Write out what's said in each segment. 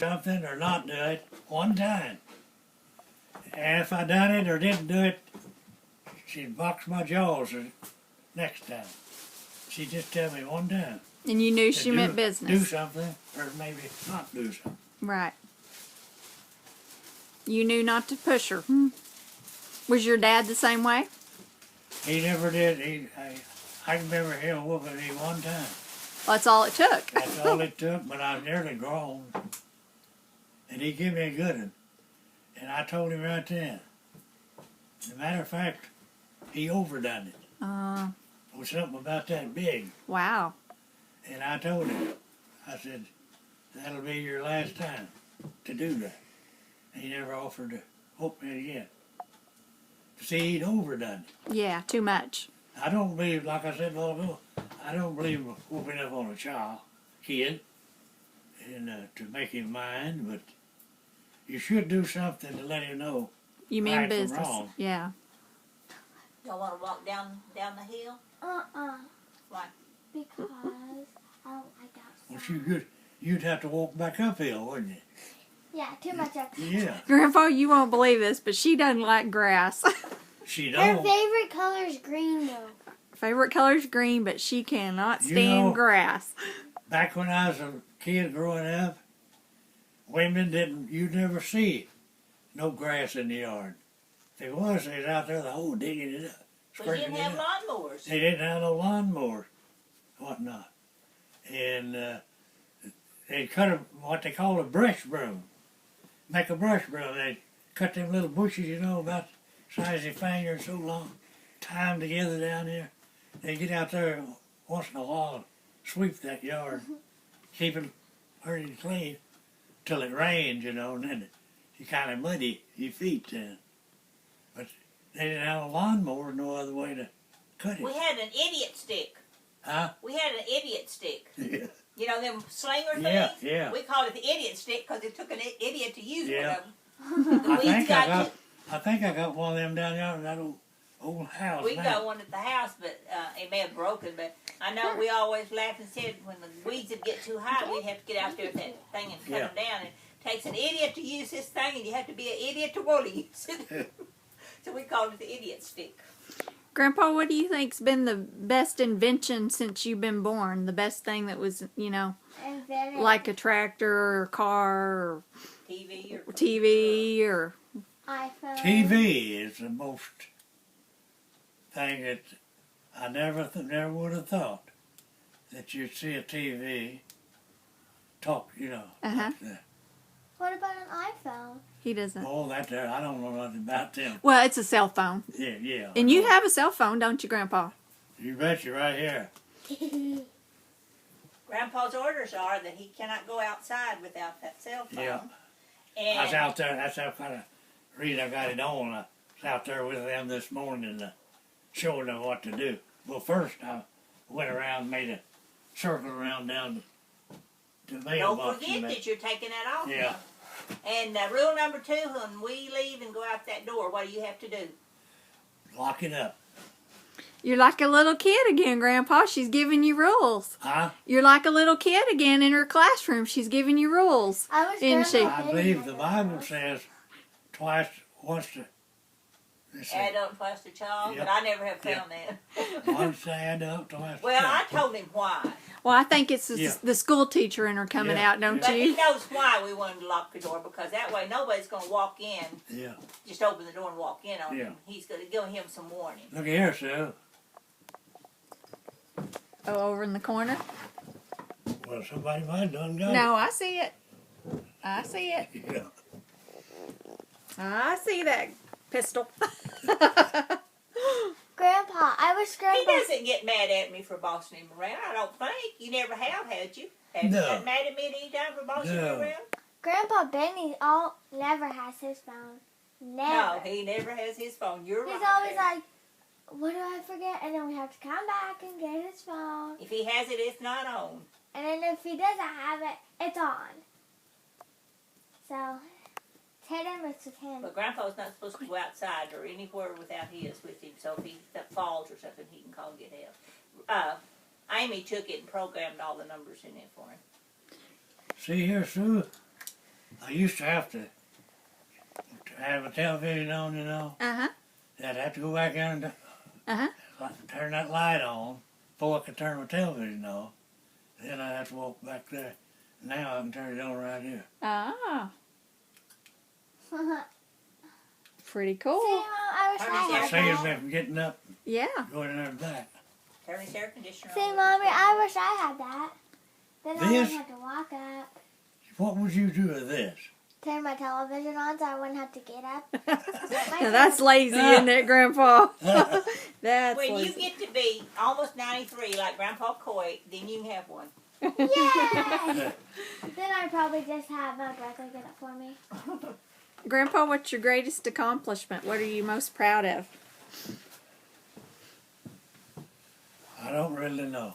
something or not do it one time. And if I done it or didn't do it, she'd box my jaws the next time. She'd just tell me one time. And you knew to she meant business. Do something or maybe not do something. Right. You knew not to push her. Was your dad the same way? He never did. I remember him whooping me one time. That's all it took. That's all it took, but I was nearly grown. And he gave me a good one. And I told him right then. As a matter of fact, he overdone it. It was something about that big. Wow. And I told him, I said, that'll be your last time to do that. And he never offered to whoop me again. See, he'd overdone it. Yeah, too much. I don't believe, like I said a while ago, I don't believe whooping up on a kid, and to make him mind, but you should do something to let him know. You mean right from business. wrong. Yeah. Y'all want to walk down the hill? Why? Because I don't like outside. Well, you'd have to walk back uphill, wouldn't you? Yeah, too much outside. Yeah. Grandpa, you won't believe this, but she doesn't like grass. She Her don't. favorite color is green, though. Favorite color is green, but she cannot You stand know- grass. Back when I was a kid growing up, you'd never see no grass in the yard. If it was, they was out there the whole digging it up. We didn't scraping it have up. lawnmowers. They didn't have no lawnmowers, whatnot. And they'd cut what they call a brush broom. Make a brush broom. They'd cut them little bushes, about the size of your finger and so long, tie them together down there. They'd get out there once in a while and sweep that yard, keep it pretty clean till it rained, and then you kind of muddy your feet then. But they didn't have a lawnmower, no other way to cut it. We had an idiot stick. Huh? We had an idiot stick. Yeah. You know them slinger things? Yeah, yeah. We called it the idiot stick because it took an idiot to use Yeah. one of them. I think I got one of them down there in that old house. We now. got one at the house, but it may have broken. But I know we always laughed and said when the weeds would get too high, we'd have to get out there with that thing and cut them down. It takes an idiot to use this thing, and you have to be an idiot to want to use it. So we called it the idiot stick. Grandpa, what do you think's been the best invention since you've been born? The best thing that was, Invented. like a tractor or car or TV or iPhone. TV is the most thing that I never would have thought that you'd see a TV talk, like that. What about an iPhone? he doesn't. Oh, that there, I don't know nothing about them. Well, it's a cell phone. Yeah. And you have a cell phone, don't you, Grandpa? You bet you right here. Grandpa's orders are that he cannot go outside without that cell phone. Yeah. And I was out there, that's how kind of reason I got it on. I was out there with them this morning showing them what to do. Well, first I went around and made a circle around down to the don't mailbox. forget that you're taking that off. Yeah. now. And rule number 2, when we leave and go out that door, what do you have to do? Lock it up. You're like a little kid again, Grandpa. She's giving you rules. Huh? You're like a little kid again in her classroom. She's giving you rules. I was Isn't she? I believe the Bible says once to Adult plus the child, Yep. but I never have found that. once to adult, twice to Well, I child. told him why. Well, I think it's Yeah. the school teacher in her coming Yeah, out, don't But he you? knows why we wanted to lock the door, because that way nobody's going to walk in, Yeah. just open the door and walk in on Yeah. him. He's going to give him some warning. Look here, Sue. Oh, over in the corner? Well, somebody might have done got No, I see it. I see it. it. Yeah. I see that pistol. Grandpa, I was He Grandpa. doesn't get mad at me for bossing him around, I don't think. You never have, had you? Have you No. got mad at me at any time for bossing No. you around? Grandpa Benny never has his phone. Never. No, he never has his phone. You're He's right. always there. like, what do I forget? And then we have to come back and get his phone. If he has it, it's not on. And then if he doesn't have it, it's on. So, hit him, it's with him. But Grandpa's not supposed to go outside or anywhere without his with him, so if he falls or something, he can call and get help. Amy took it and programmed all the numbers in it for him. See here, Sue. I used to have a television on, you know. Uh-huh. I'd have to go back in and Uh-huh. turn that light on before I could turn my television on. Then I'd have to walk back there. Now I can turn it on right here. Ah, See, pretty Mom, cool. I wish I had Saves me that. from getting up, Yeah. going in there back. Turn his air conditioner See, on. Mommy, I wish I had that. Then I This? wouldn't have to walk up. What would you do with this? Turn my television on so I wouldn't have to get up. Now that's lazy, isn't it, Grandpa? That's When you lazy. get to be almost 93, like Grandpa Coy, then you can have one. Yay! Then I'd probably just have my brother get it for me. Grandpa, what's your greatest accomplishment? What are you most proud of? I don't really know.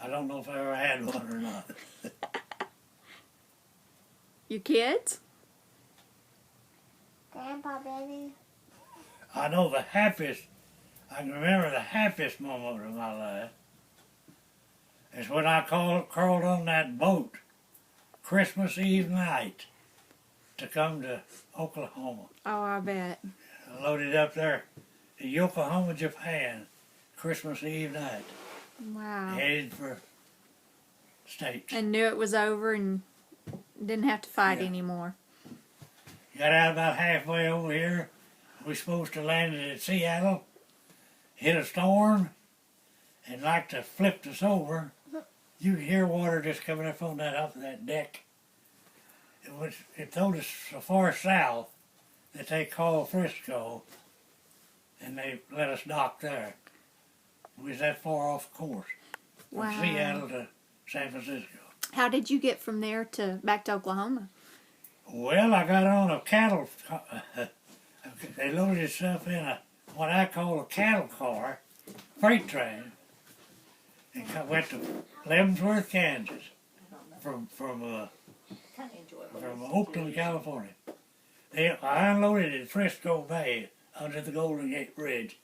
I don't know if I ever had one or not. Your kids? Grandpa, baby. I know the happiest, I can remember the happiest moment of my life is when I curled on that boat Christmas Eve night to come to Oklahoma. Oh, I bet. I loaded up there in Yokohama, Japan, Christmas Eve night, Wow. headed for States. And knew it was over and didn't have to fight Yeah. anymore. Got out about halfway over here. We supposed to land at Seattle, hit a storm, and like to flipped us over. You could hear water just coming up on that off of that deck. It throwed us so far south that they called Frisco, and they let us dock there. We was that far off course from Wow. Seattle to San Francisco. How did you get from there to back to Oklahoma? Well, I got on a cattle. They loaded stuff in what I call a cattle car, freight train, and went to Leavenworth, Kansas, from Kind of enjoyable. Oakland, California. I unloaded at Frisco Bay under the Golden Gate Bridge.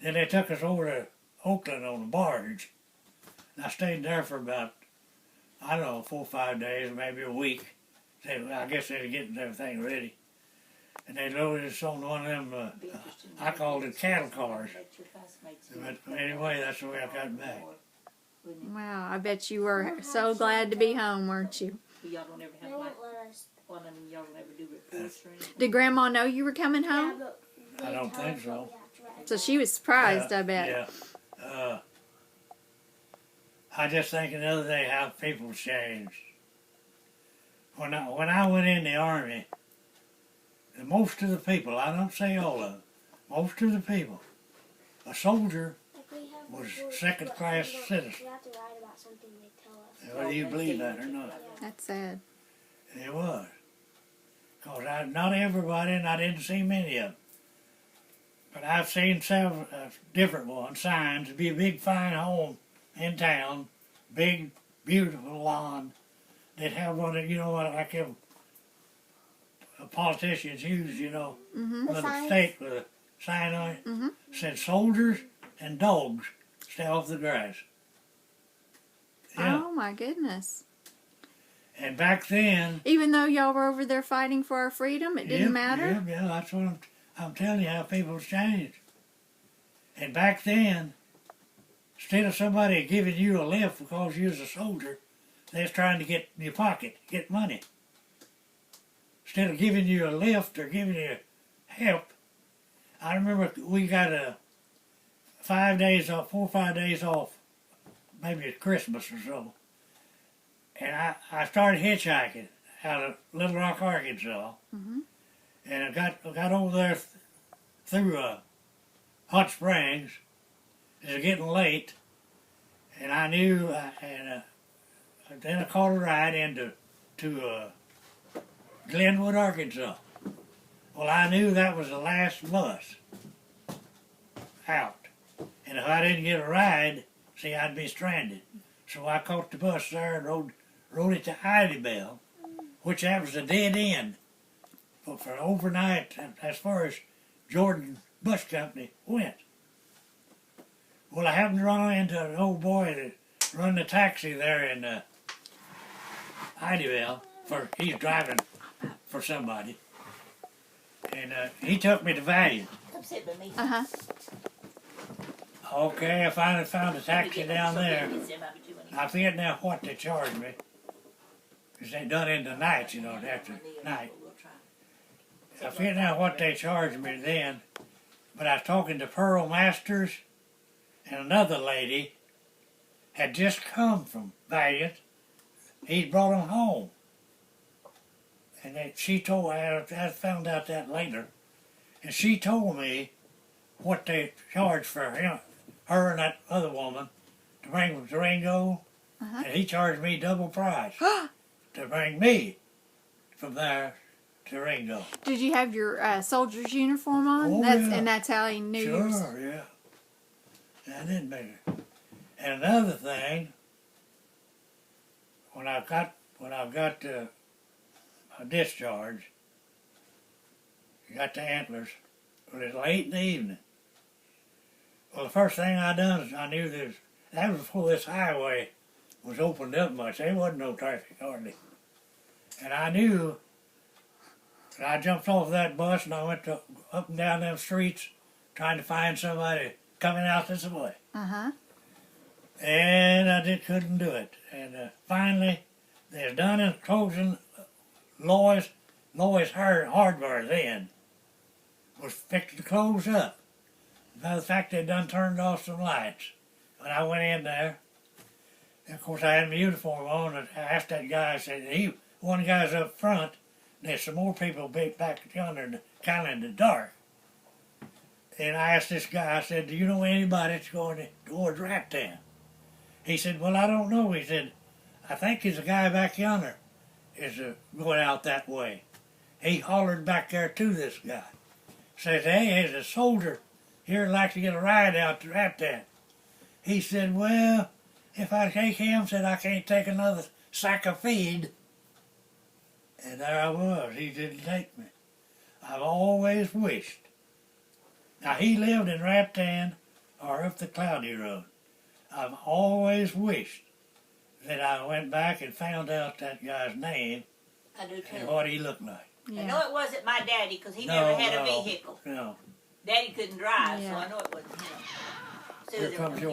Then they took us over to Oakland on a barge. And I stayed there for about, I don't know, 4 or 5 days, maybe a week. I guess they were getting everything ready. And they loaded us on one of them, Be interesting to I called it cattle cars. let your classmates But anyway, that's the way I got back. Wouldn't it? Wow, I bet you were so glad to be home, weren't you? But y'all don't ever They have like won't let us. one of them. Y'all don't ever do reports or anything. Did Grandma know you were coming Yeah, home? but I they don't tell think us so. what we have to write. So she was surprised, I bet. Yeah. I just think the other day how people changed. When I went in the army, most of the people, I don't say all of them, most of the people, a soldier, Like we have was reports, second-class but we don't- citizen. We have to write about something they tell us. whether you believe that or not. That's sad. It was. Because not everybody, and I didn't see many of them. But I've seen several different ones, signs, be a big fine home in town, big, beautiful lawn. They'd have one that, you know, like them politicians use, you know, Mm-hmm. with a signs? stake with a sign on it. Mhm. Said soldiers and dogs stay off the grass. Yeah. Oh my goodness. And back then, Even though y'all were over there fighting for our freedom, it didn't yeah, matter? Yeah, that's what I'm telling you how people's changed. And back then, instead of somebody giving you a lift because you was a soldier, they was trying to get in your pocket, get money. Instead of giving you a lift or giving you help, I remember we got 5 days off, 4 or 5 days off, maybe it's Christmas or so. And I started hitchhiking out of Little Rock, Arkansas. Mhm. And I got over there through Hot Springs. It was getting late, and I knew, then I caught a ride into Glenwood, Arkansas. Well, I knew that was the last bus out, and if I didn't get a ride, see, I'd be stranded. So I caught the bus there and rode it to Idybell, which that was a dead end for overnight as far as Jordan Bus Company went. Well, I happened to run into an old boy that run the taxi there in Idybell. He's driving for somebody. And he took me to Valiant. Come sit with me. Uh huh. Okay, I finally found a taxi down there. It's about me too many. I forget now what they charged me. Because they done in the night, you know, after night. We'll try. I forget now what they charged me then. But I was talking to Pearl Masters, and another lady had just come from Valiant. He brought them home. And she told, I found out that later, and she told me what they charged for him, her and that other woman to bring them to Ringo, Uh-huh. and he charged me double price to bring me from there to Ringo. Did you have your soldier's uniform on? Oh, yeah. And that's how he knew you. Sure, yeah. I didn't make it. And another thing, when I got my discharge, got the antlers, it was late in the evening. Well, the first thing I done is I knew that was before this highway was opened up much. There wasn't no traffic hardly. And I knew that I jumped off that bus and I went up and down them streets trying to find somebody coming out this way. Uh-huh. And I couldn't do it. And finally, they was done in closing Loy's Hardware then was fixing to close up. Matter of fact, they done turned off some lights. When I went in there, and of course I had my uniform on, and I asked that guy, I said, one guy's up front, and there's some more people back yonder, kind of in the dark. And I asked this guy, I said, do you know anybody that's going towards Raptown? He said, well, I don't know. He said, I think there's a guy back yonder is going out that way. He hollered back there to this guy. Says, hey, there's a soldier here would like to get a ride out to Raptown. He said, well, if I take him, said I can't take another sack of feed. And there I was. He didn't take me. I've always wished. Now, he lived in Raptown or up the Cloudy Road. I've always wished that I went back and found out that guy's name I do and too. what he looked like. I know it wasn't my daddy because he No, never had a no, vehicle. No. Daddy couldn't drive, so Yeah. I know it wasn't him. Here Susan comes was your